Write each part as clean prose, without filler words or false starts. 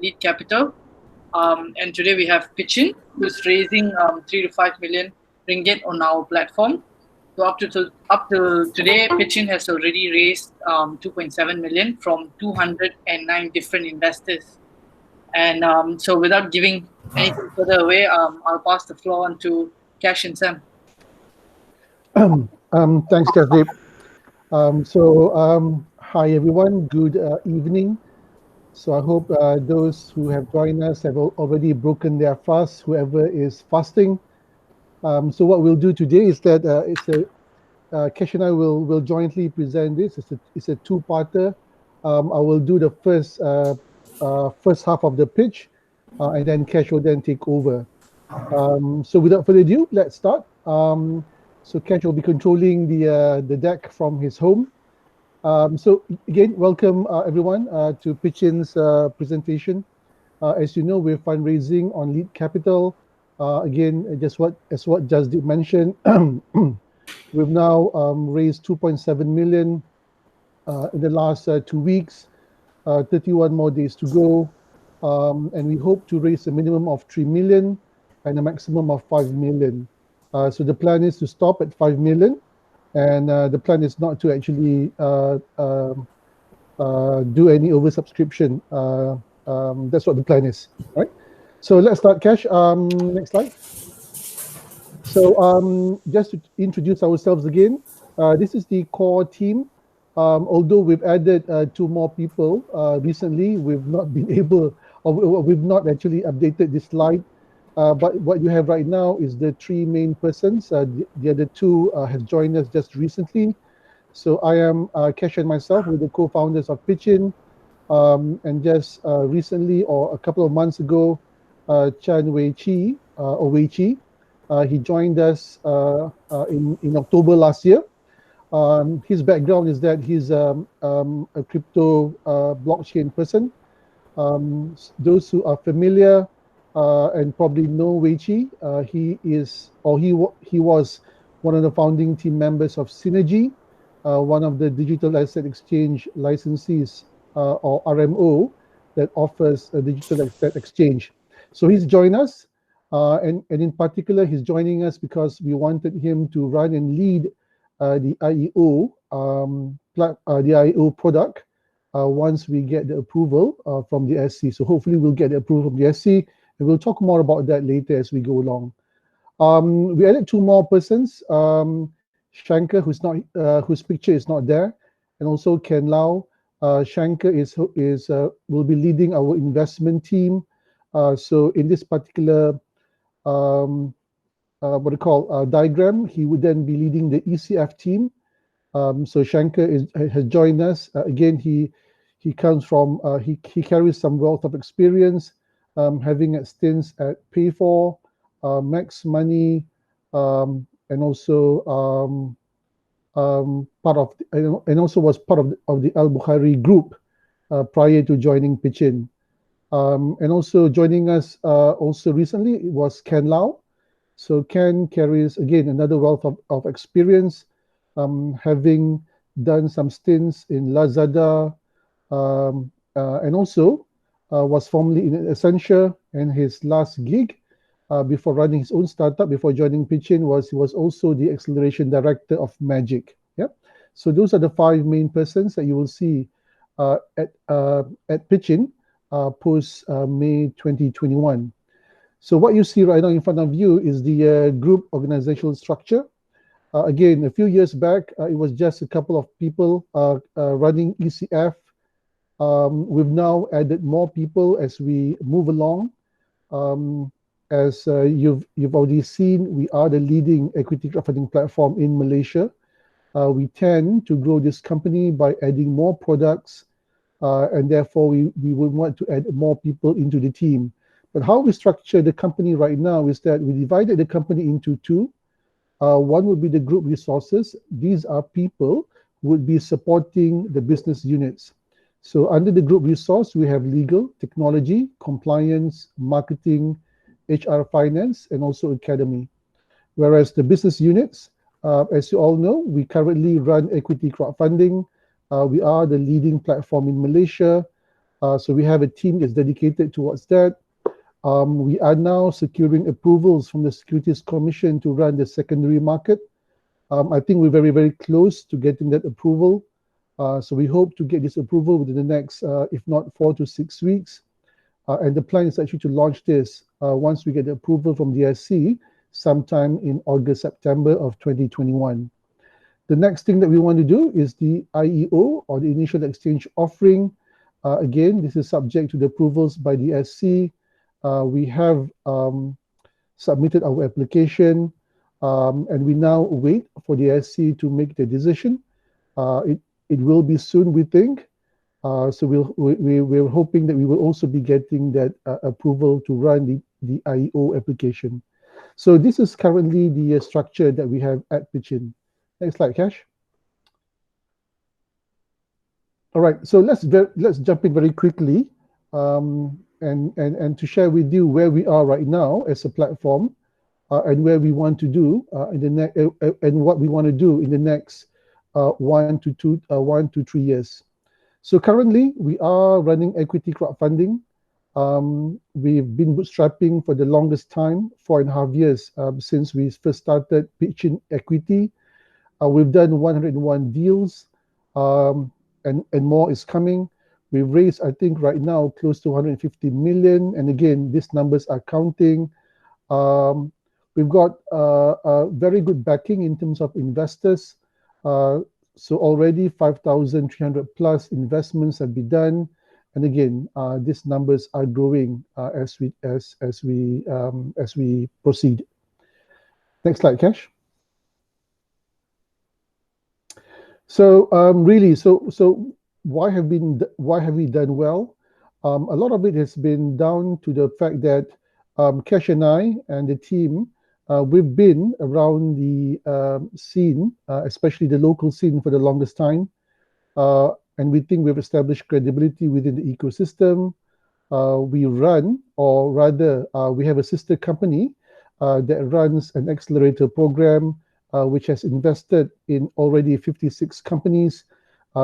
Leet Capital. And today we have pitchIN, who's raising 3 to 5 million ringgit on our platform. So up to today, pitchIN has already raised 2.7 million from 209 different investors. And so without giving anything further away, I'll pass the floor on to Cash and Sam. Thanks, Jasdeep. Hi everyone, good evening. So I hope those who have joined us have already broken their fast, whoever is fasting. So what we'll do today is that Cash and I will jointly present this. It's a two-parter. I will do the first half of the pitch, and then Cash will then take over. So without further ado, let's start. So Cash will be controlling the deck from his home. So again, welcome everyone to pitchIN's presentation. As you know, we're fundraising on Leet Capital. Again, as what Jasdeep mentioned, we've now raised 2.7 million in the last 2 weeks, 31 more days to go, and we hope to raise a minimum of 3 million and a maximum of 5 million. So the plan is to stop at 5 million, and the plan is not to actually do any oversubscription. That's what the plan is, right? So let's start, Cash. Next slide. So just to introduce ourselves again, this is the core team. Although we've added 2 more people recently, we've not been able, or we've not actually updated this slide. But what you have right now is the 3 main persons. The other 2 have joined us just recently. So I am Cash and myself, with the co-founders of pitchIN. And just recently, or a couple of months ago, Chan Wei Chi, he joined us in October last year. His background is that he's a crypto blockchain person. Those who are familiar and probably know Wei Chi, he was one of the founding team members of Synergy, one of the digital asset exchange licensees, or RMO, that offers a digital asset exchange. So he's joined us, and in particular, he's joining us because we wanted him to run and lead the IEO product once we get the approval from the SC. So hopefully we'll get the approval from the SC, and we'll talk more about that later as we go along. We added 2 more persons, Shankar, whose picture is not there, and also Ken Lau. Shankar will be leading our investment team. So in this particular diagram, he would then be leading the ECF team. So Shankar has joined us. Again, he comes from he carries some wealth of experience, having stints at Pay4, Max Money, and also was part of the Al Bukhari group prior to joining pitchIN. And also joining us also recently was Ken Lau. So Ken carries, again, another wealth of experience, having done some stints in Lazada, and also was formerly in Accenture, and his last gig before running his own startup, before joining pitchIN, he was also the acceleration director of Magic. Yeah. So those are the 5 main persons that you will see at pitchIN post May 2021. So what you see right now in front of you is the group organizational structure. Again, a few years back, it was just a couple of people running ECF. We've now added more people as we move along. As you've already seen, we are the leading equity crowdfunding platform in Malaysia. We tend to grow this company by adding more products, and therefore we would want to add more people into the team. But how we structure the company right now is that we divided the company into 2. One would be the group resources. These are people who would be supporting the business units. So under the group resource, we have legal, technology, compliance, marketing, HR, finance, and also academy. Whereas the business units, as you all know, we currently run Equity Crowdfunding. We are the leading platform in Malaysia. So we have a team that's dedicated towards that. We are now securing approvals from the Securities Commission to run the secondary market. I think we're very, very close to getting that approval. So we hope to get this approval within the next, if not 4 to 6 weeks. And the plan is actually to launch this once we get the approval from the SC sometime in August, September of 2021. The next thing that we want to do is the IEO, or the Initial Exchange Offering. Again, this is subject to the approvals by the SC. We have submitted our application, and we now wait for the SC to make the decision. It will be soon, we think. So we're hoping that we will also be getting that approval to run the IEO application. So this is currently the structure that we have at pitchIN. Next slide, Cash. All right, so let's jump in very quickly and to share with you where we are right now as a platform and where we want to do and what we want to do in the next 1 to 3 years. So currently, we are running equity crowdfunding. We've been bootstrapping for the longest time, 4.5 years since we first started pitchIN Equity. We've done 101 deals, and more is coming. We've raised, I think, right now close to 150 million. And again, these numbers are counting. We've got a very good backing in terms of investors. So already 5,300 plus investments have been done, and again, these numbers are growing as we proceed. Next slide, Cash. So so why have we done well? A lot of it has been down to the fact that Cash and I and the team. We've been around the scene, especially the local scene, for the longest time. And we think we've established credibility within the ecosystem. We run, or rather, we have a sister company that runs an accelerator program, which has invested in already 56 companies.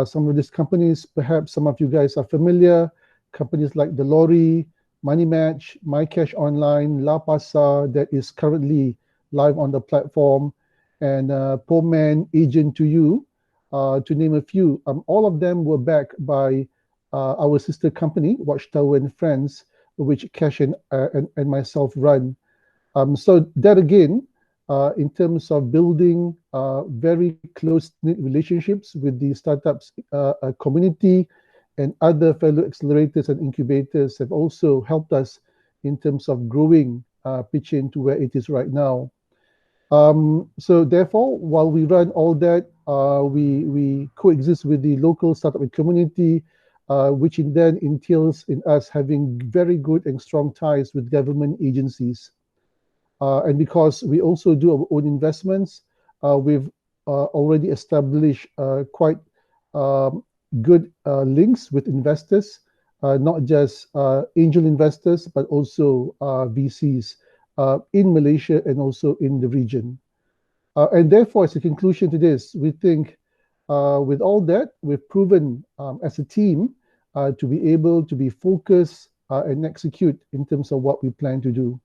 Some of these companies, perhaps some of you guys are familiar, companies like The Lorry, Money Match, My Cash Online, La Pasa, that is currently live on the platform, and Poman, Agent to You, to name a few. All of them were backed by our sister company, Watchtower and Friends, which Cash and myself run. So that again, in terms of building very close-knit relationships with the startups community, and other fellow accelerators and incubators have also helped us in terms of growing pitchIN to where it is right now. So therefore, while we run all that, we coexist with the local startup community, which then entails in us having very good and strong ties with government agencies. And because we also do our own investments, we've already established quite good links with investors, not just angel investors, but also VCs in Malaysia and also in the region. And therefore, as a conclusion to this, we think with all that, we've proven as a team to be able to be focused and execute in terms of what we plan to do.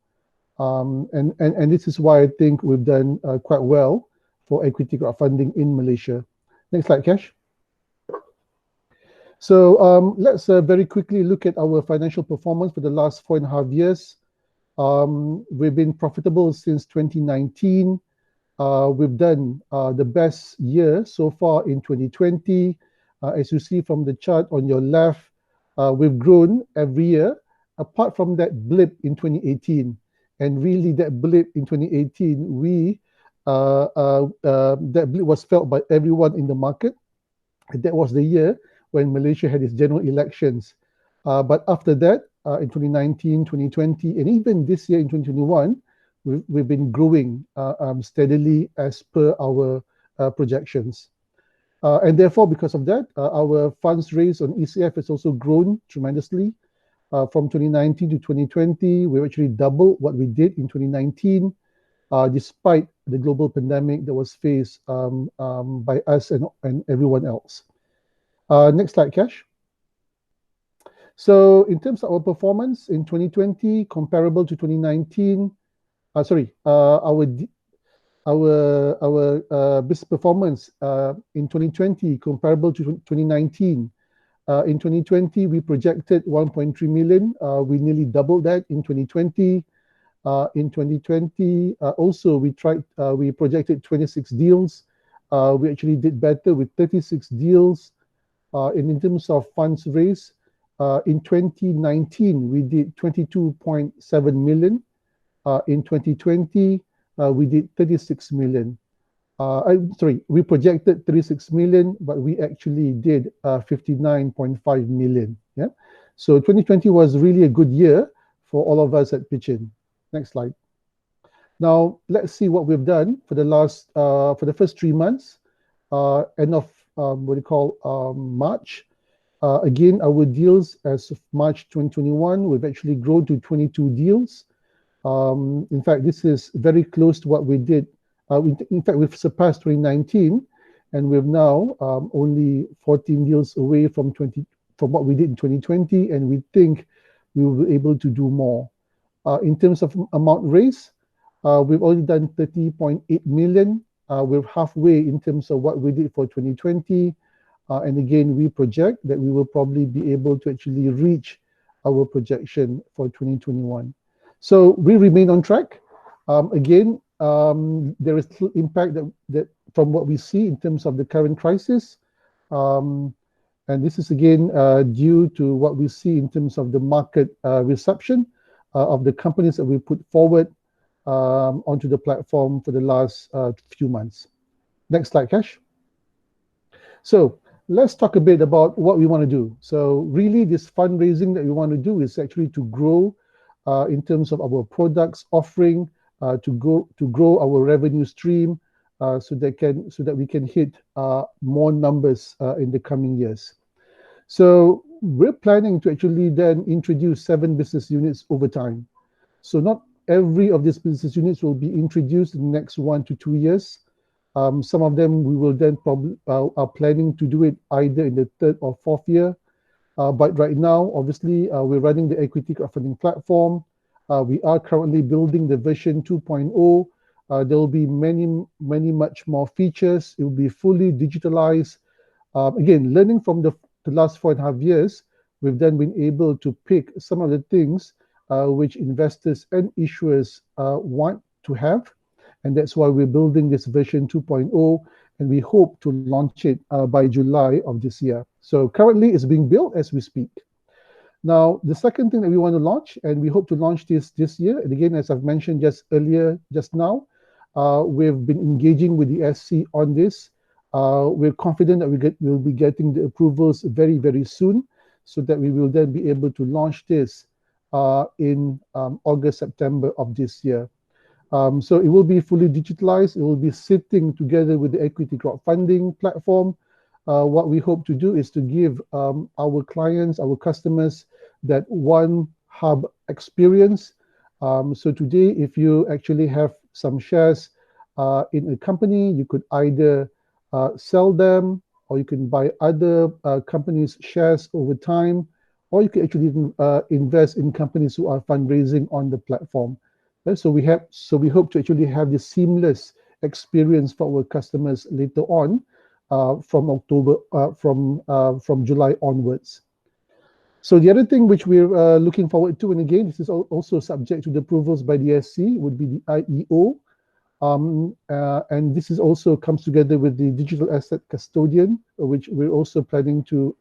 And this is why I think we've done quite well for equity crowdfunding in Malaysia. Next slide, Cash. So let's very quickly look at our financial performance for the last 4.5 years. We've been profitable since 2019. We've done the best year so far in 2020. As you see from the chart on your left, we've grown every year, apart from that blip in 2018. And really, that blip in 2018, that blip was felt by everyone in the market. And that was the year when Malaysia had its general elections. But after that, in 2019, 2020, and even this year in 2021, we've been growing steadily as per our projections. And therefore, because of that, our funds raised on ECF has also grown tremendously. From 2019 to 2020, we actually doubled what we did in 2019, despite the global pandemic that was faced by us and everyone else. Next slide, Cash. So in terms of our performance in 2020, comparable to 2019, our business performance in 2020 comparable to 2019. In 2020, we projected 1.3 million. We nearly doubled that in 2020. In 2020, also we projected 26 deals. We actually did better with 36 deals. And in terms of funds raised, in 2019, we did 22.7 million. In 2020, we did 36 million. We projected 36 million, but we actually did 59.5 million. Yeah. So 2020 was really a good year for all of us at pitchIN. Next slide. Now let's see what we've done for the first 3 months, end of March. Again, our deals as of March 2021, we've actually grown to 22 deals. In fact, this is very close to what we did. In fact, we've surpassed 2019, and we're now only 14 deals away from what we did in 2020, and we think we will be able to do more. In terms of amount raised, we've already done 30.8 million. We're halfway in terms of what we did for 2020. And again, we project that we will probably be able to actually reach our projection for 2021. So we remain on track. Again, there is little impact that from what we see in terms of the current crisis. And this is again due to what we see in terms of the market reception of the companies that we put forward onto the platform for the last few months. Next slide, Cash. So let's talk a bit about what we want to do. So really this fundraising that we want to do is actually to grow in terms of our products offering, to grow our revenue stream so that we can hit more numbers in the coming years. So we're planning to actually then introduce 7 business units over time. So not every of these business units will be introduced in the next 1 to 2 years. Some of them we will then probably are planning to do it either in the 3rd or 4th year. But right now, obviously, we're running the Equity Crowdfunding platform. We are currently building the version 2.0. There will be much more features. It will be fully digitalized. Again, learning from the last 4.5 years, we've then been able to pick some of the things which investors and issuers want to have. And that's why we're building this version 2.0, and we hope to launch it by July of this year. So currently it's being built as we speak. Now, the second thing that we want to launch, and we hope to launch this year, and again, as I've mentioned just now, we've been engaging with the SC on this. We're confident that we'll be getting the approvals very, very soon, so that we will then be able to launch this in August, September of this year. So it will be fully digitalized. It will be sitting together with the Equity Crowdfunding platform. What we hope to do is to give our clients, our customers, that one hub experience. So today, if you actually have some shares in a company, you could either sell them, or you can buy other companies' shares over time, or you can actually invest in companies who are fundraising on the platform. So we hope to actually have this seamless experience for our customers later on from July onwards. So the other thing which we're looking forward to, and again, this is also subject to the approvals by the SC, would be the IEO. And this is also comes together with the digital asset custodian, which we're also planning to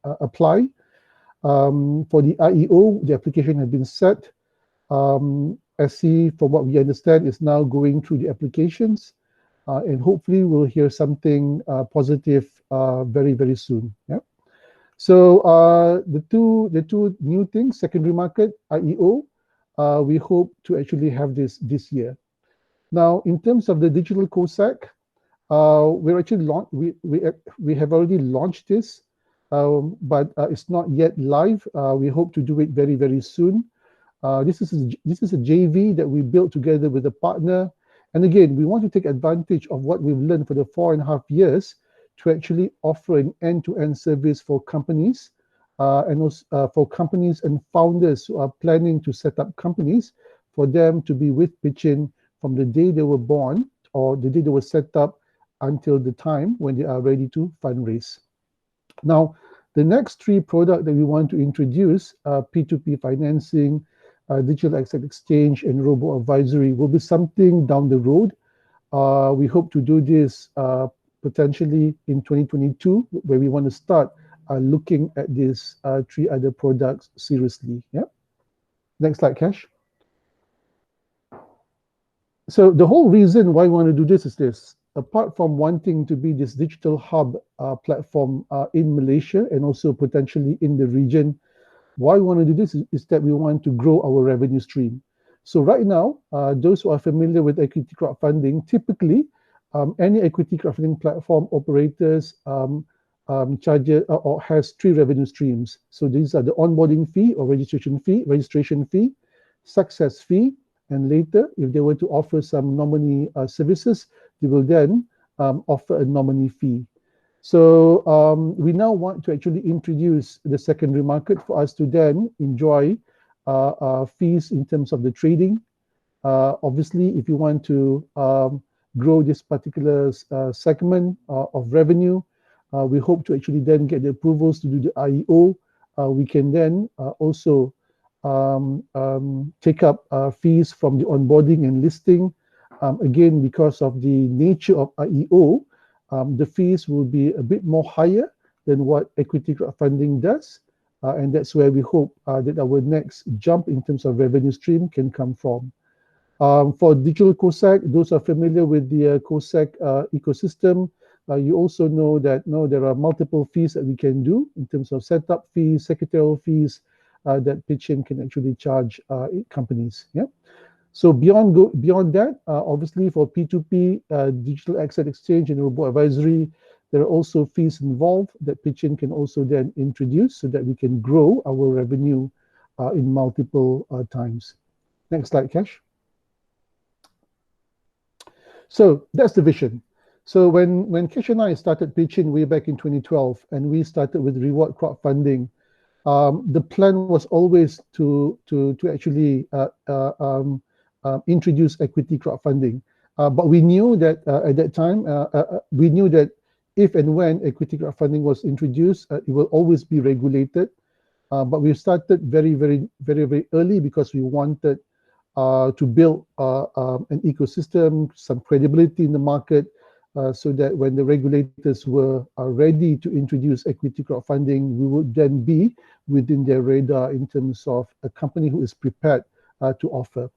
apply. For the IEO, the application has been set. SC, from what we understand, is now going through the applications, and hopefully we'll hear something positive very, very soon. Yeah. So the two new things, secondary market, IEO, we hope to actually have this year. Now, in terms of the digital COSAC, we have already launched this, but it's not yet live. We hope to do it very, very soon. This is a JV that we built together with a partner. And again, we want to take advantage of what we've learned for the 4.5 years to actually offer an end-to-end service for companies and also for companies and founders who are planning to set up companies, for them to be with pitchIN from the day they were born or the day they were set up until the time when they are ready to fundraise. Now, the next three products that we want to introduce, P2P financing, digital asset exchange, and robo-advisory, will be something down the road. We hope to do this potentially in 2022, where we want to start looking at these three other products seriously. Yeah. Next slide, Cash. So the whole reason why we want to do this is this. Apart from wanting to be this digital hub platform in Malaysia and also potentially in the region, why we want to do this is that we want to grow our revenue stream. So right now, those who are familiar with equity crowdfunding, typically any equity crowdfunding platform operators charges or has three revenue streams. So these are the onboarding fee or registration fee, success fee, and later, if they were to offer some nominee services, they will then offer a nominee fee. So we now want to actually introduce the secondary market for us to then enjoy fees in terms of the trading. Obviously, if you want to grow this particular segment of revenue, we hope to actually then get the approvals to do the IEO. We can then also take up fees from the onboarding and listing. Again, because of the nature of IEO, the fees will be a bit more higher than what equity crowdfunding does. And that's where we hope that our next jump in terms of revenue stream can come from. For digital COSAC, those are familiar with the COSAC ecosystem. You also know that there are multiple fees that we can do in terms of setup fees, secretarial fees that pitchIN can actually charge companies. Yeah. So beyond that, obviously for P2P, digital asset exchange and robo-advisory, there are also fees involved that pitchIN can also then introduce so that we can grow our revenue in multiple times. Next slide, Cash. So that's the vision. So when Cash and I started pitchIN way back in 2012, and we started with reward crowdfunding, the plan was always to actually introduce equity crowdfunding. But we knew that at that time, we knew that if and when equity crowdfunding was introduced, it will always be regulated. But we started very, very, very, very early because we wanted to build an ecosystem, some credibility in the market, so that when the regulators were ready to introduce equity crowdfunding, we would then be within their radar in terms of a company who is prepared to offer.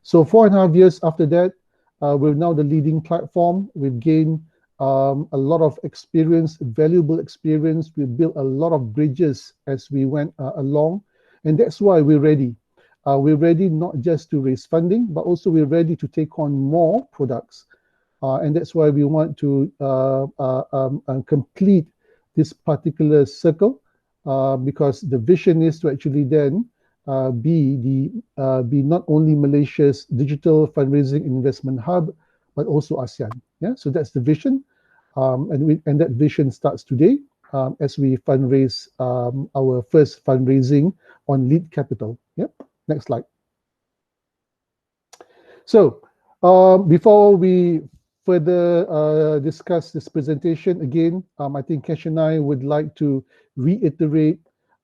So 4.5 years after that, we're now the leading platform. We've gained a lot of experience, valuable experience. We built a lot of bridges as we went along, and that's why we're ready. We're ready not just to raise funding, but also we're ready to take on more products. And that's why we want to complete this particular circle, because the vision is to actually then be not only Malaysia's digital fundraising investment hub, but also ASEAN. Yeah, so that's the vision, and that vision starts today as we fundraise our first fundraising on Leet Capital. Yep. Next slide. So before we further discuss this presentation, again, I think Cash and I would like to reiterate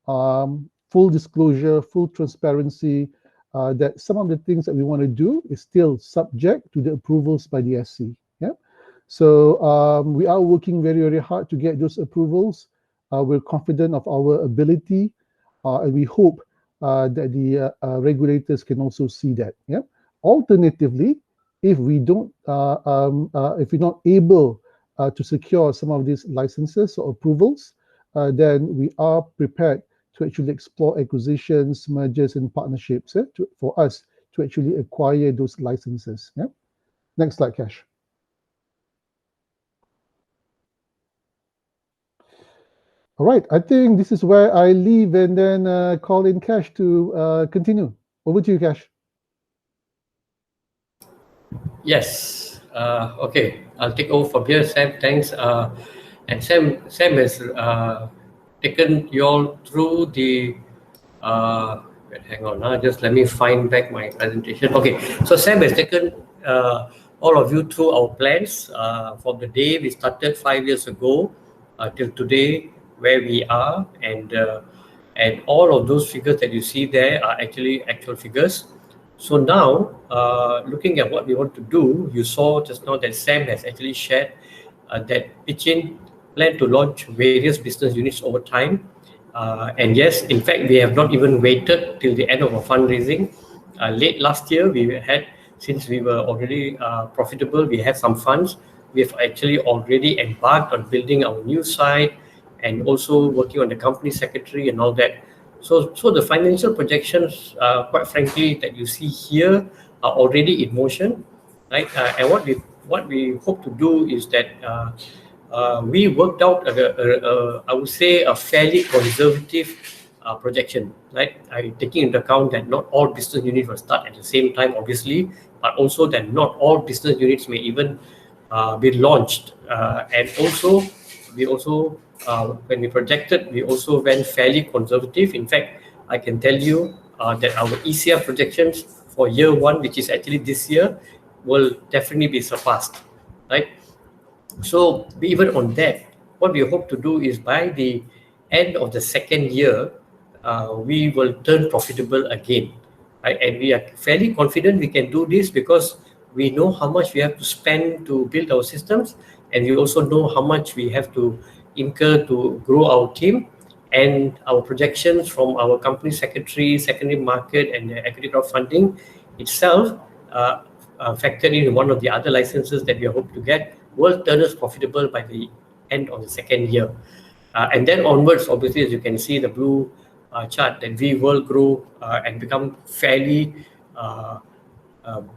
full disclosure, full transparency, that some of the things that we want to do is still subject to the approvals by the SC. Yeah. So we are working very, very hard to get those approvals. We're confident of our ability, and we hope that the regulators can also see that. Yeah. Alternatively, if we don't, if we're not able to secure some of these licenses or approvals, then we are prepared to actually explore acquisitions, mergers, and partnerships for us to actually acquire those licenses. Yeah. Next slide, Cash. All right, I think this is where I leave and then call in Cash to continue. Over to you, Cash. Yes. Okay. I'll take over from here, Sam. Thanks. And Sam has taken you all through the hang on, just let me find back my presentation. Okay, so Sam has taken all of you through our plans from the day we started 5 years ago till today, where we are, and all of those figures that you see there are actually actual figures. So now, looking at what we want to do, you saw just now that Sam has actually shared that pitchIN plan to launch various business units over time. And yes, in fact, we have not even waited till the end of our fundraising. Late last year, since we were already profitable, we had some funds. We have actually already embarked on building our new site and also working on the company secretary and all that. So the financial projections, quite frankly, that you see here are already in motion, right? And what we hope to do is that we worked out I would say a fairly conservative projection, right? Taking into account that not all business units will start at the same time, obviously, but also that not all business units may even be launched. And also, when we projected, we also went fairly conservative. In fact, I can tell you that our ECF projections for year one, which is actually this year, will definitely be surpassed, right? So even on that, what we hope to do is by the end of the second year, we will turn profitable again. Right? And we are fairly confident we can do this because we know how much we have to spend to build our systems, and we also know how much we have to incur to grow our team, and our projections from our company secretary, secondary market, and the equity crowdfunding itself, factored in one of the other licenses that we hope to get, will turn us profitable by the end of the second year. And then onwards, obviously, as you can see the blue chart, that we will grow and become fairly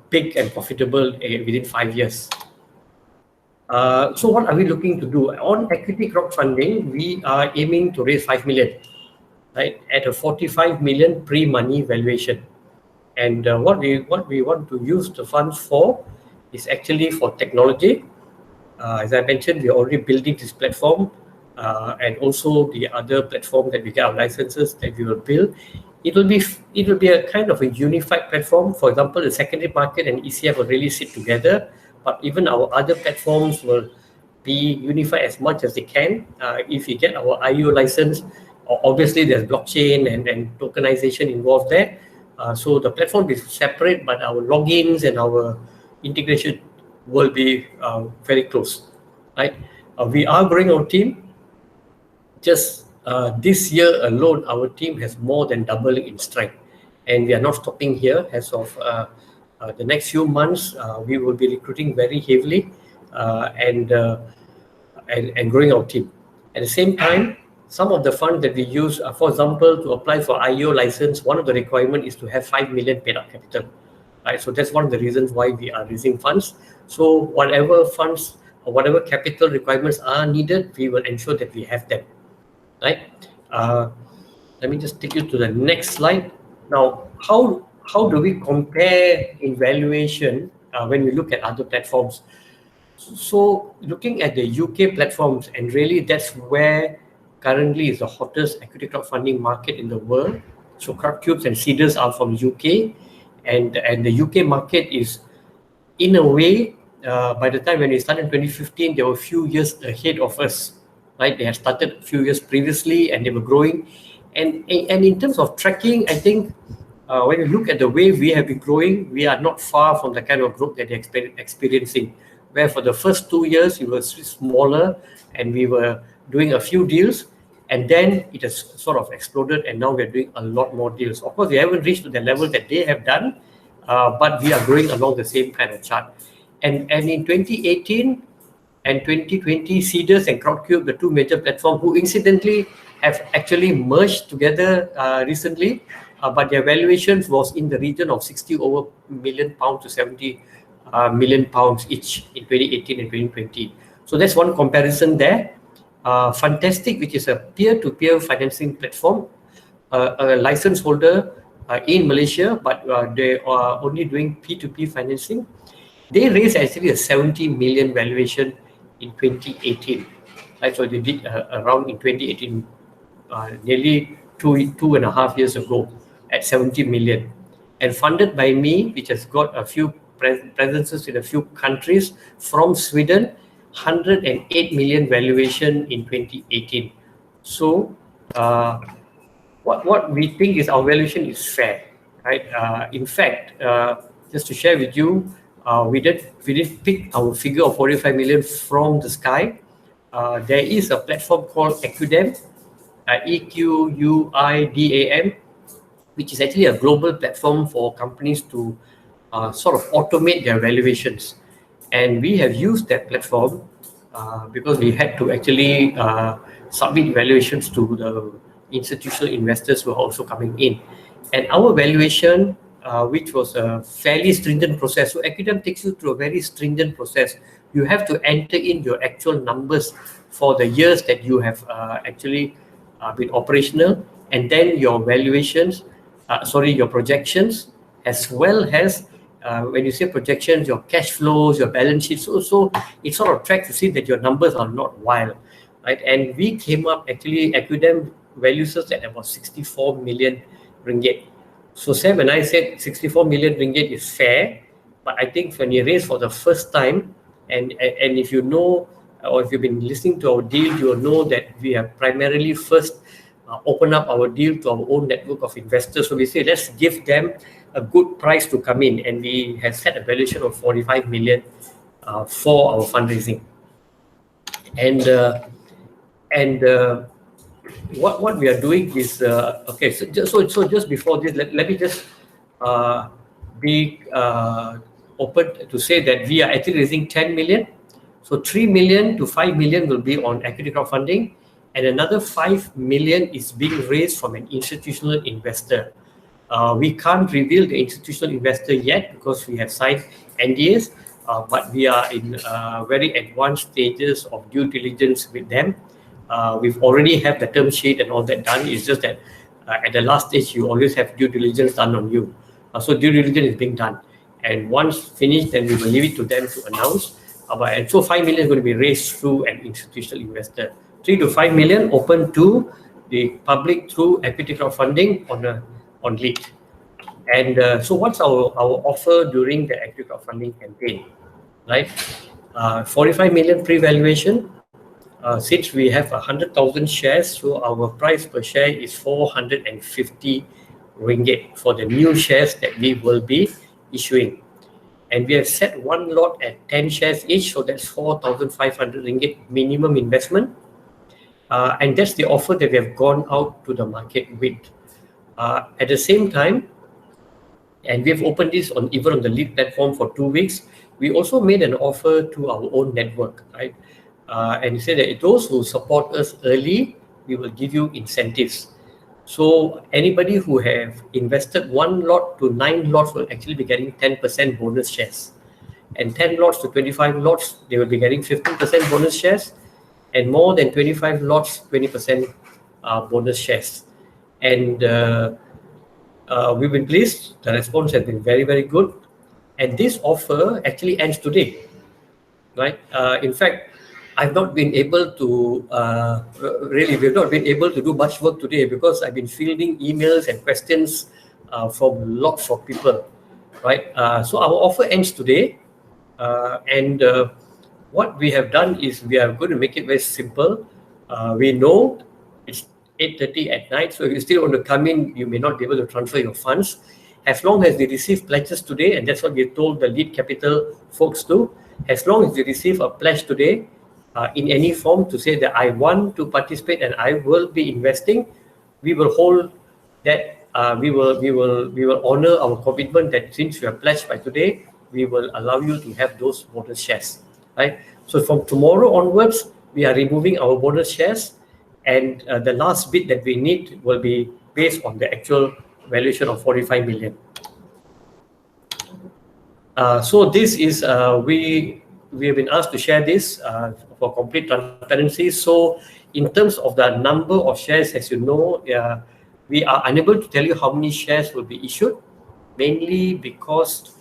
big and profitable within 5 years. So what are we looking to do? On equity crowdfunding, we are aiming to raise 5 million, right, at a 45 million pre-money valuation. And what we want to use the funds for is actually for technology. As I mentioned, we're already building this platform and also the other platform that we get our licenses that we will build. It will be a kind of a unified platform. For example, the secondary market and ECF will really sit together, but even our other platforms will be unified as much as they can. If we get our IO license, obviously there's blockchain and tokenization involved there. So the platform is separate, but our logins and our integration will be very close, right? We are growing our team. Just this year alone, our team has more than doubled in strength, and we are not stopping here. As of the next few months, we will be recruiting very heavily and growing our team. At the same time, some of the funds that we use, for example, to apply for IO license, one of the requirements is to have 5 million paid up capital. Right, so that's one of the reasons why we are raising funds. So whatever funds or whatever capital requirements are needed, we will ensure that we have them. Right. Let me just take you to the next slide. Now, how do we compare in valuation when we look at other platforms? So looking at the UK platforms, and really that's where currently is the hottest equity crowdfunding market in the world. So Crowdcubes and Seeders are from UK, and the UK market is, in a way, by the time when we started in 2015, they were a few years ahead of us, right? They had started a few years previously and they were growing. And in terms of tracking, I think when you look at the way we have been growing, we are not far from the kind of growth that they're experiencing. Where for the first 2 years, we were smaller and we were doing a few deals, and then it has sort of exploded, and now we're doing a lot more deals. Of course, we haven't reached to the level that they have done, but we are growing along the same kind of chart. And in 2018 and 2020, Seeders and Crowdcube, the two major platforms, who incidentally have actually merged together recently, but their valuations was in the region of 60 over million pounds to 70 million pounds each in 2018 and 2020. So that's one comparison there. Fantastic, which is a peer-to-peer financing platform, a license holder in Malaysia, but they are only doing P2P financing. They raised actually a 70 million valuation in 2018. Right, so they did around in 2018 nearly two and a half years ago at 70 million, and funded by me, which has got a few presences in a few countries. From Sweden, 108 million valuation in 2018. So what we think is our valuation is fair, right? In fact, just to share with you, we did pick our figure of 45 million from the sky. There is a platform called Equidam, EQUIDAM, which is actually a global platform for companies to sort of automate their valuations. And we have used that platform because we had to actually submit valuations to the institutional investors who are also coming in. And our valuation, which was a fairly stringent process, so Equidam takes you through a very stringent process. You have to enter in your actual numbers for the years that you have actually been operational, and then your valuations, your projections, as well as when you say projections, your cash flows, your balance sheets. So it sort of tracks to see that your numbers are not wild, right? And we came up, actually, Equidam values us at about 64 million ringgit. So Sam and I said 64 million ringgit is fair, but I think when you raise for the first time, and if you know, or if you've been listening to our deal, you will know that we have primarily first open up our deal to our own network of investors. So we say, let's give them a good price to come in, and we have set a valuation of 45 million for our fundraising. And what we are doing is okay. So just before this, let me just be open to say that we are actually raising 10 million. So 3 million to 5 million will be on equity crowdfunding, and another 5 million is being raised from an institutional investor. We can't reveal the institutional investor yet because we have signed NDAs, but we are in very advanced stages of due diligence with them. We've already have the term sheet and all that done. It's just that at the last stage, you always have due diligence done on you. So due diligence is being done. And once finished, then we will leave it to them to announce. And so 5 million is going to be raised through an institutional investor. 3 to 5 million open to the public through equity crowdfunding on Leet. And so what's our offer during the equity crowdfunding campaign, right? 45 million pre-valuation. Since we have 100,000 shares, so our price per share is 450 ringgit for the new shares that we will be issuing. And we have set one lot at 10 shares each, so that's 4,500 ringgit minimum investment. And that's the offer that we have gone out to the market with. At the same time, and we have opened this even on the Leet platform for 2 weeks, we also made an offer to our own network, right? And we said that those who support us early, we will give you incentives. So anybody who have invested 1 lot to 9 lots will actually be getting 10% bonus shares. And 10 lots to 25 lots, they will be getting 15% bonus shares. And more than 25 lots, 20% bonus shares. And we've been pleased. The response has been very, very good. And this offer actually ends today, right? In fact, I've not been able to, we've not been able to do much work today because I've been fielding emails and questions from lots of people, right? So our offer ends today. And what we have done is we are going to make it very simple. We know it's 8:30 at night, so if you still want to come in, you may not be able to transfer your funds. As long as they receive pledges today, and that's what we told the Leet Capital folks to, as long as they receive a pledge today, in any form to say that I want to participate and I will be investing, we will hold that. We will honor our commitment that since you have pledged by today, we will allow you to have those bonus shares, right? So from tomorrow onwards, we are removing our bonus shares, and the last bit that we need will be based on the actual valuation of 45 million. So this is we have been asked to share this for complete transparency. So in terms of the number of shares, as you know, we are unable to tell you how many shares will be issued, mainly because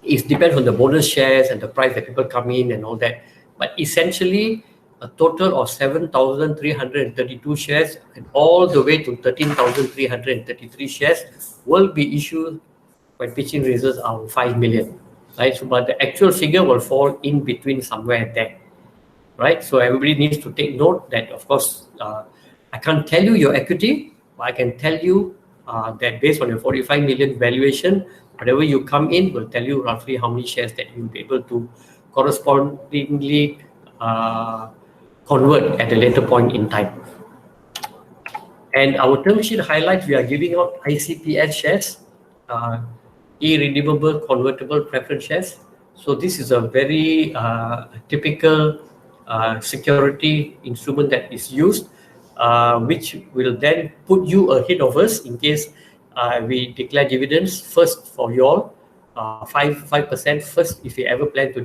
it depends on the bonus shares and the price that people come in and all that. But essentially, a total of 7,332 shares and all the way to 13,333 shares will be issued when pitchIN raises our 5 million, right? So, but the actual figure will fall in between somewhere there, right? So everybody needs to take note that, of course, I can't tell you your equity, but I can tell you that based on your 45 million valuation, whatever you come in will tell you roughly how many shares that you'll be able to correspondingly convert at a later point in time. And our term sheet highlights we are giving out ICPS shares, irredeemable convertible preference shares. So this is a very typical security instrument that is used, which will then put you ahead of us in case we declare dividends first for you all, 5% first if you ever plan to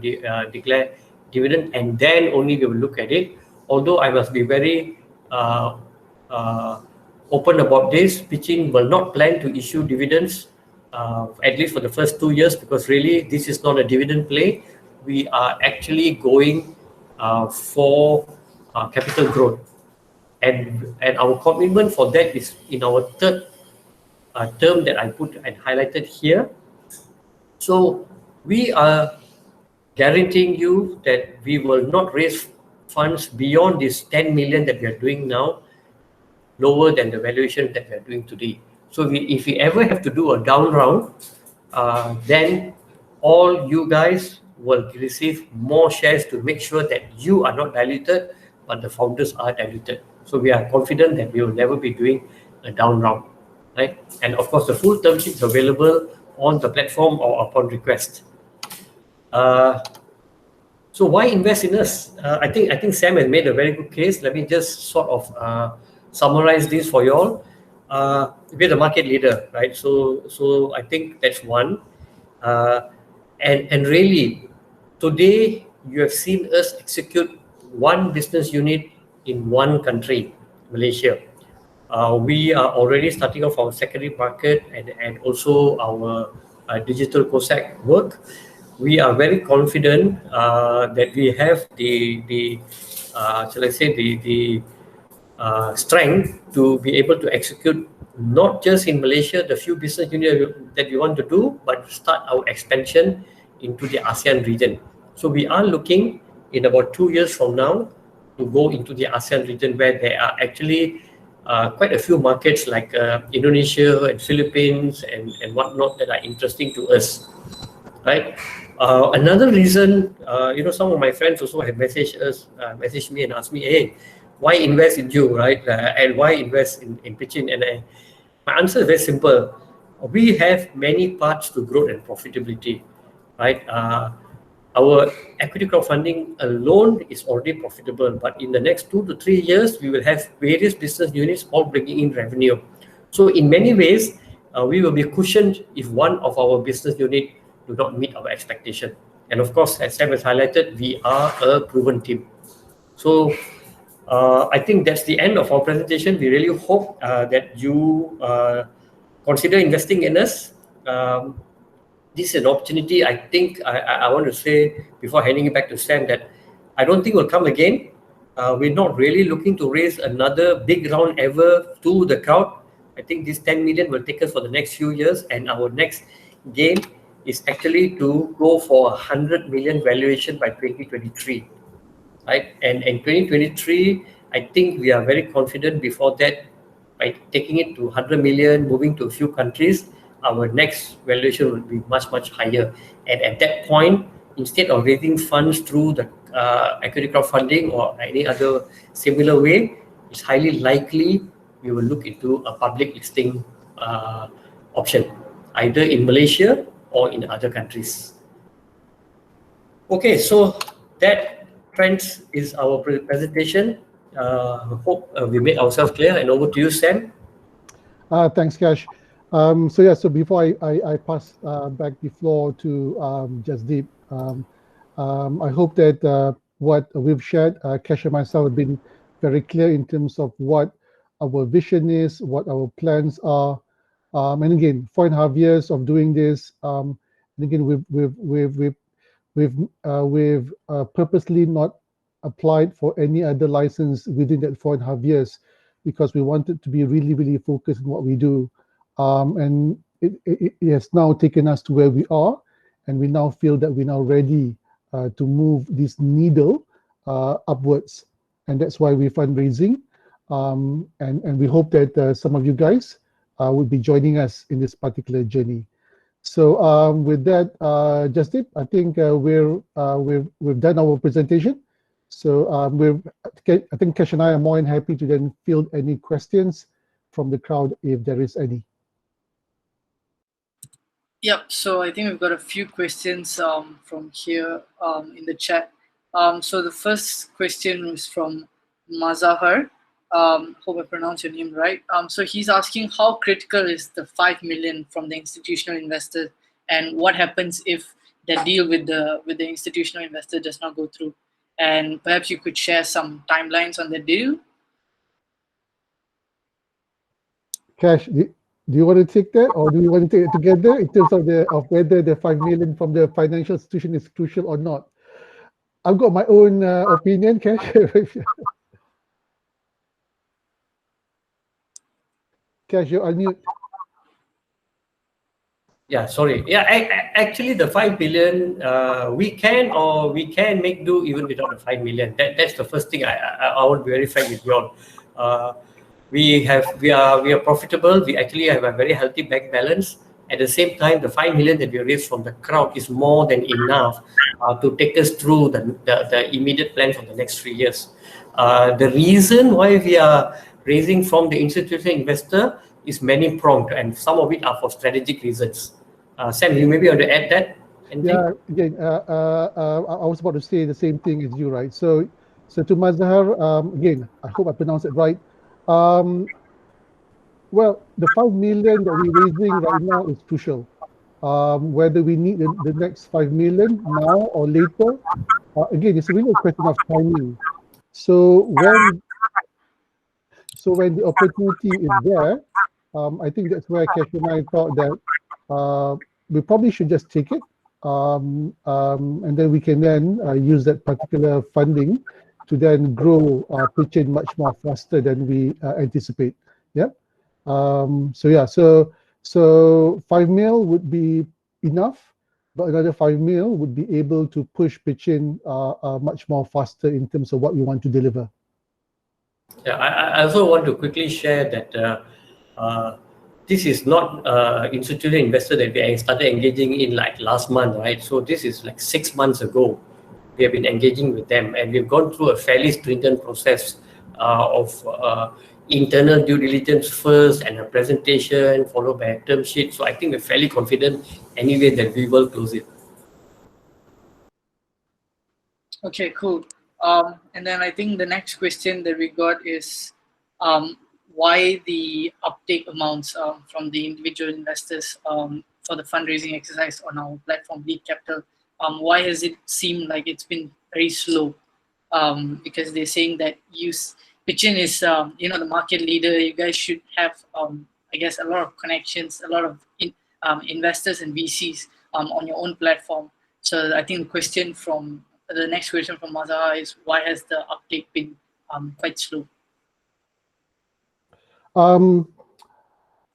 declare dividend, and then only we will look at it. Although I must be very open about this, pitchIN will not plan to issue dividends at least for the first 2 years, because really this is not a dividend play. We are actually going for capital growth, and our commitment for that is in our third term that I put and highlighted here. So we are guaranteeing you that we will not raise funds beyond this 10 million that we are doing now, lower than the valuation that we are doing today. So if we ever have to do a down round, then all you guys will receive more shares to make sure that you are not diluted, but the founders are diluted. So we are confident that we will never be doing a down round, right? And of course, the full term sheet is available on the platform or upon request. So why invest in us? I think Sam has made a very good case. Let me just sort of summarize this for you all. We're the market leader, right? So I think that's one. And really, today you have seen us execute one business unit in one country, Malaysia. We are already starting off our secondary market and also our digital COSAC work. We are very confident that we have the shall I say, the strength to be able to execute not just in Malaysia, the few business units that we want to do, but start our expansion into the ASEAN region. So we are looking in about 2 years from now to go into the ASEAN region, where there are actually quite a few markets like Indonesia and Philippines and whatnot that are interesting to us, right? Another reason, some of my friends also have messaged me and asked me, hey, why invest in you, right? And why invest in pitchIN? And my answer is very simple. We have many paths to growth and profitability, right? Our equity crowdfunding alone is already profitable, but in the next 2 to 3 years, we will have various business units all bringing in revenue. So in many ways, we will be cushioned if one of our business unit do not meet our expectation. And of course, as Sam has highlighted, we are a proven team. So I think that's the end of our presentation. We really hope that you consider investing in us. This is an opportunity. I think I want to say before handing it back to Sam that I don't think we'll come again. We're not really looking to raise another big round ever to the crowd. I think this 10 million will take us for the next few years, and our next game is actually to go for 100 million valuation by 2023, right? And in 2023, I think we are very confident before that, by taking it to 100 million, moving to a few countries, our next valuation will be much, much higher. And at that point, instead of raising funds through the equity crowdfunding or any other similar way, it's highly likely we will look into a public listing option, either in Malaysia or in other countries. Okay, so that, friends, is our presentation. Hope we made ourselves clear, and over to you, Sam. Thanks, Cash. So before I pass back the floor to Jasdeep, I hope that what we've shared, Cash and myself, have been very clear in terms of what our vision is, what our plans are, and again, 4.5 years of doing this. And again, we've purposely not applied for any other license within that 4.5 years, because we wanted to be really, really focused on what we do. And it has now taken us to where we are, and we now feel that we're now ready to move this needle upwards. And that's why we're fundraising. And we hope that some of you guys will be joining us in this particular journey. So with that, Justin, I think we've done our presentation. So I think Kesh and I are more than happy to then field any questions from the crowd if there is any. Yep, so I think we've got a few questions from here in the chat. So the first question is from Mazahar. Hope I pronounced your name right. So he's asking, how critical is the 5 million from the institutional investor, and what happens if the deal with the institutional investor does not go through? And perhaps you could share some timelines on the deal. Cash, do you want to take that, or do you want to take it together in terms of whether the 5 million from the financial institution is crucial or not? I've got my own opinion, Cash. Cash, you're unmute. Yeah, sorry. Yeah, actually the 5 billion, we can make do even without the 5 million. That's the first thing I want to verify with you all. We are profitable. We actually have a very healthy bank balance. At the same time, the 5 million that we raised from the crowd is more than enough to take us through the immediate plan for the next 3 years. The reason why we are raising from the institutional investor is many pronged, and some of it are for strategic reasons. Sam, you maybe want to add that? Anything? Yeah, again, I was about to say the same thing as you, right? So to Mazhar, again, I hope I pronounced it right. Well, the 5 million that we're raising right now is crucial. Whether we need the next 5 million now or later, again, it's really a question of timing. So when the opportunity is there, I think that's where Kesh and I thought that we probably should just take it, and then we can then use that particular funding to then grow pitchIN much more faster than we anticipate. Yeah. So 5 mil would be enough, but another 5 mil would be able to push pitchIN much more faster in terms of what we want to deliver. Yeah, I also want to quickly share that this is not institutional investor that we started engaging in like last month, right? So this is like 6 months ago. We have been engaging with them, and we've gone through a fairly stringent process of internal due diligence first, and a presentation followed by a term sheet. So I think we're fairly confident anyway that we will close it. Okay, cool. And then I think the next question that we got is why the uptake amounts from the individual investors for the fundraising exercise on our platform, Leet Capital. Why has it seemed like it's been very slow? Because they're saying that pitchIN is the market leader. You guys should have I guess a lot of connections, a lot of investors and VCs on your own platform. So I think the next question from Mazhar is, why has the uptake been quite slow?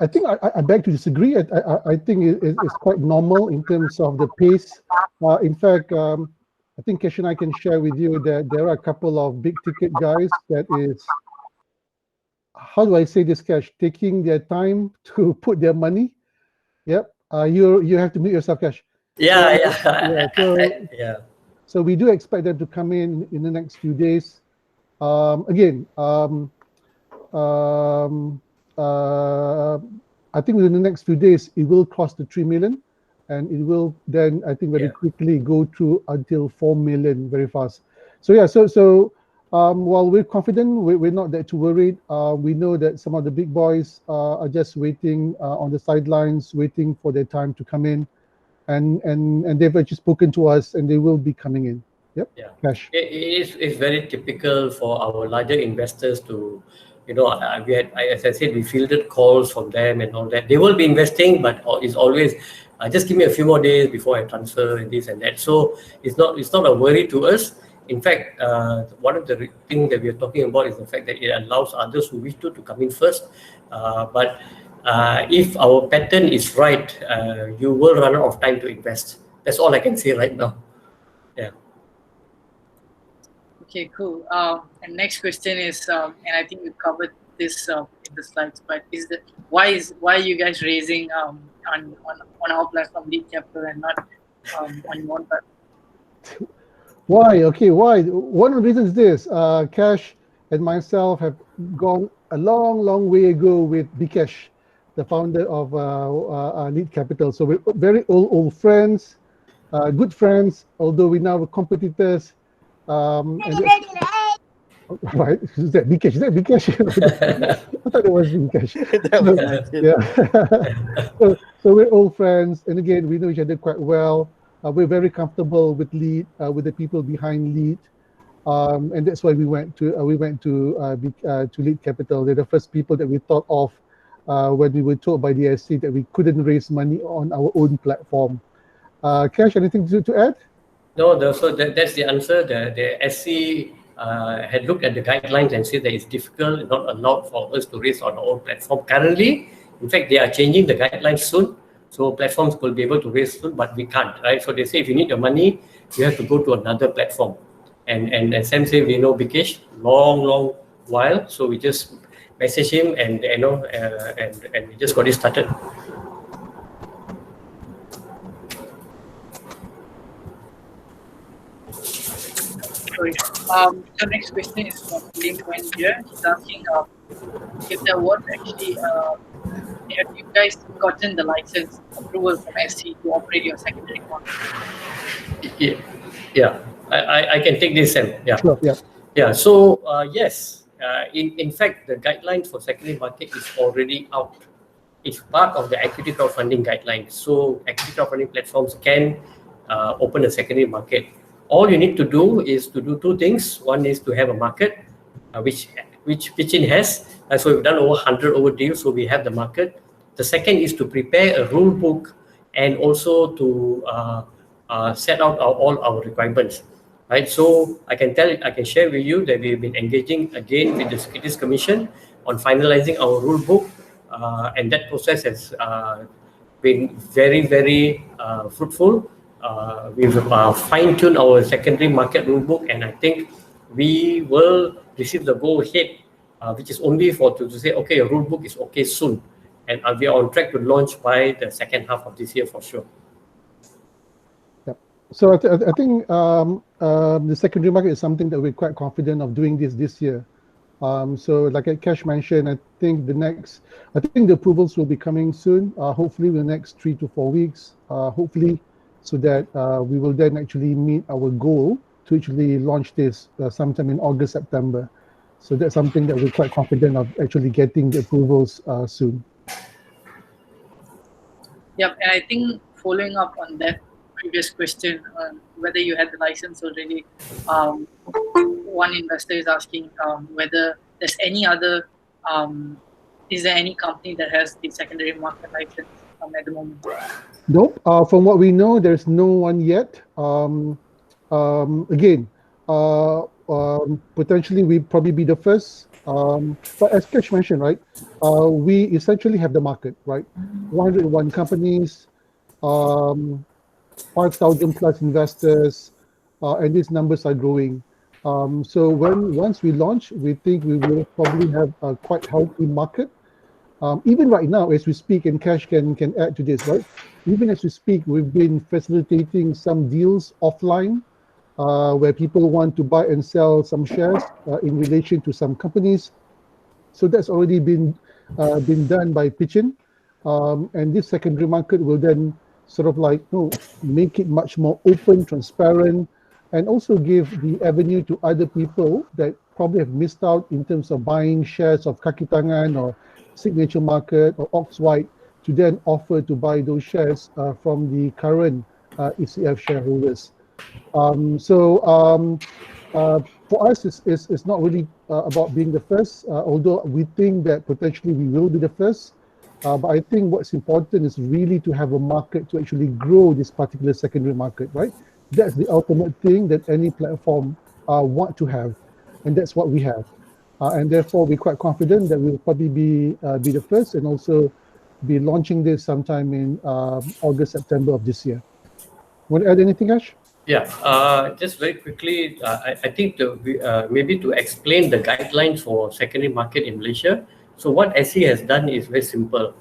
I think I beg to disagree. I think it's quite normal in terms of the pace. In fact, I think Kesh and I can share with you that there are a couple of big ticket guys that is, how do I say this, Kesh, taking their time to put their money. Yep. You have to mute yourself, Kesh. So we do expect them to come in the next few days. I think within the next few days, it will cross the 3 million, and it will then, I think, very quickly go through until 4 million very fast. So while we're confident, we're not that too worried. We know that some of the big boys are just waiting on the sidelines, waiting for their time to come in, and they've actually spoken to us, and they will be coming in. Yep. Yeah. Cash. It's very typical for our larger investors to, we had, as I said, we fielded calls from them and all that. They will be investing, but it's always just give me a few more days before I transfer and this and that. So it's not a worry to us. In fact, one of the things that we are talking about is the fact that it allows others who wish to come in first. But if our pattern is right, you will run out of time to invest. That's all I can say right now. Yeah. Okay, cool. And next question is, and I think we covered this in the slides, but why are you guys raising on our platform Leet Capital and not on your own platform? Why? Okay, why? One of the reasons is this. Cash and myself have gone a long way ago with Bikesh, the founder of Leet Capital. So we're very old friends, good friends, although we now are competitors. Right? Is that Bikesh? Is that Bikesh? I thought it was Bikesh. Yeah. So we're old friends, and again, we know each other quite well. We're very comfortable with Leet, with the people behind Leet, and that's why we went to Leet Capital. They're the first people that we thought of when we were told by the SC that we couldn't raise money on our own platform. Cash, anything to add? No, so that's the answer. The SC had looked at the guidelines and said that it's difficult, not allowed for us to raise on our own platform currently. In fact, they are changing the guidelines soon. So platforms will be able to raise soon, but we can't, right? So they say if you need the money, you have to go to another platform. And Sam said, we know Bikesh long while, so we just message him and we just got it started. Sorry. The next question is from Link Wen here. He's asking if there was actually have you guys gotten the license approval from SC to operate your secondary market? Yeah. I can take this, Sam. Yeah. Sure, yeah. Yeah. So yes, in fact, the guidelines for secondary market is already out. It's part of the equity crowdfunding guidelines. So equity crowdfunding platforms can open a secondary market. All you need to do is to do two things. One is to have a market, which pitchIN has. So we've done over 100 deals, so we have the market. The second is to prepare a rule book and also to set out all our requirements. Right. So I can share with you that we've been engaging again with the Securities Commission on finalizing our rule book, and that process has been very fruitful. We've fine-tuned our secondary market rule book, and I think we will receive the go-ahead, which is only to say, okay, your rule book is okay soon, and we are on track to launch by the second half of this year for sure. Yeah. So I think the secondary market is something that we're quite confident of doing this year. So like Cash mentioned, I think the approvals will be coming soon, hopefully in the next 3 to 4 weeks, hopefully, so that we will then actually meet our goal to actually launch this sometime in August, September. So that's something that we're quite confident of actually getting the approvals soon. Yep, and I think following up on that previous question, whether you had the license already, one investor is asking whether there's any other, is there any company that has the secondary market license at the moment? Nope. From what we know, there's no one yet. Again, potentially we'd probably be the first. But as Cash mentioned, right, we essentially have the market, right? 101 companies, 5,000 plus investors, and these numbers are growing. So once we launch, we think we will probably have a quite healthy market. Even right now, as we speak, and Cash can add to this, right? Even as we speak, we've been facilitating some deals offline, where people want to buy and sell some shares in relation to some companies. So that's already been done by pitchIN, and this secondary market will then sort of make it much more open, transparent, and also give the avenue to other people that probably have missed out in terms of buying shares of Kaki Tangan or Signature Market or Oxwhite to then offer to buy those shares from the current ECF shareholders. For us, it's not really about being the first, although we think that potentially we will be the first. But I think what's important is really to have a market to actually grow this particular secondary market, right? That's the ultimate thing that any platform want to have, and that's what we have. And therefore, we're quite confident that we'll probably be the first, and also be launching this sometime in August, September of this year. Want to add anything, Ash? Yeah, just very quickly, I think maybe to explain the guidelines for secondary market in Malaysia. So what SE has done is very simple.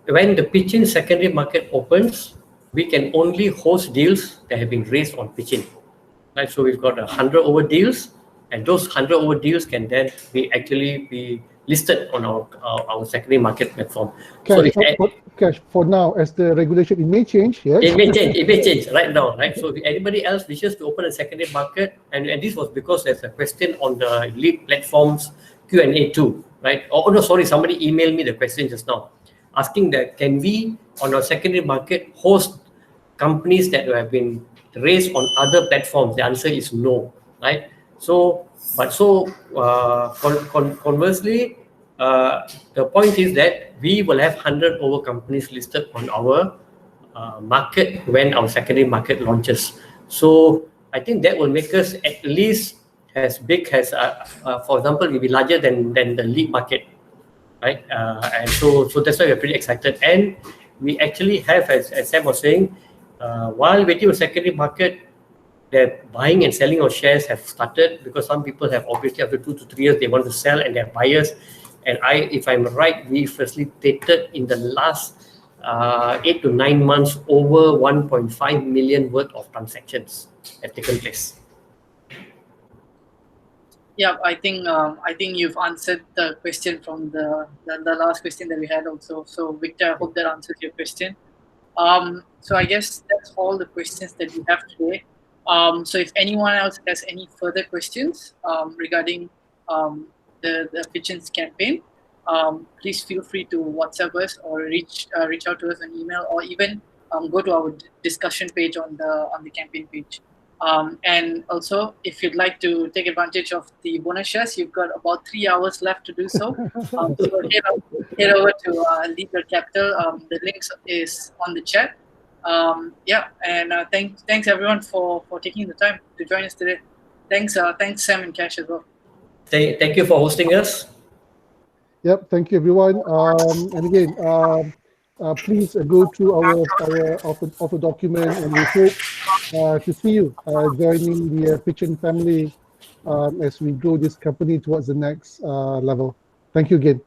When the pitchIN secondary market opens, we can only host deals that have been raised on pitchIN. Right, so we've got 100 over deals, and those 100 over deals can then be listed on our secondary market platform. Cash, for now, as the regulation, it may change, yes? It may change right now, right? So if anybody else wishes to open a secondary market, and this was because there's a question on the Leet platform's Q&A too, right? Oh no, sorry, somebody emailed me the question just now, asking that can we, on our secondary market, host companies that have been raised on other platforms? The answer is no, right? Conversely, the point is that we will have 100 over companies listed on our market when our secondary market launches. So I think that will make us at least as big as, for example, we'll be larger than the Leet market, right? And so that's why we're pretty excited. And we actually have, as Sam was saying, while waiting for secondary market, the buying and selling of shares have started, because some people have obviously after 2 to 3 years they want to sell and they're buyers. And if I'm right, we facilitated in the last 8 to 9 months over 1.5 million worth of transactions have taken place. Yeah, I think you've answered the question from the last question that we had also. So Victor, I hope that answers your question. So I guess that's all the questions that we have today. So if anyone else has any further questions regarding the pitchIN's campaign, please feel free to WhatsApp us or reach out to us on email, or even go to our discussion page on the campaign page. And also, if you'd like to take advantage of the bonus shares, you've got about 3 hours left to do so. So head over to Leet Capital. The links is on the chat. Yeah, and thanks everyone for taking the time to join us today. Thanks Sam and Cash as well. Thank you for hosting us. Yep, thank you everyone. And again, please go through our offer document, and we hope to see you joining the pitchIN family as we grow this company towards the next level. Thank you again.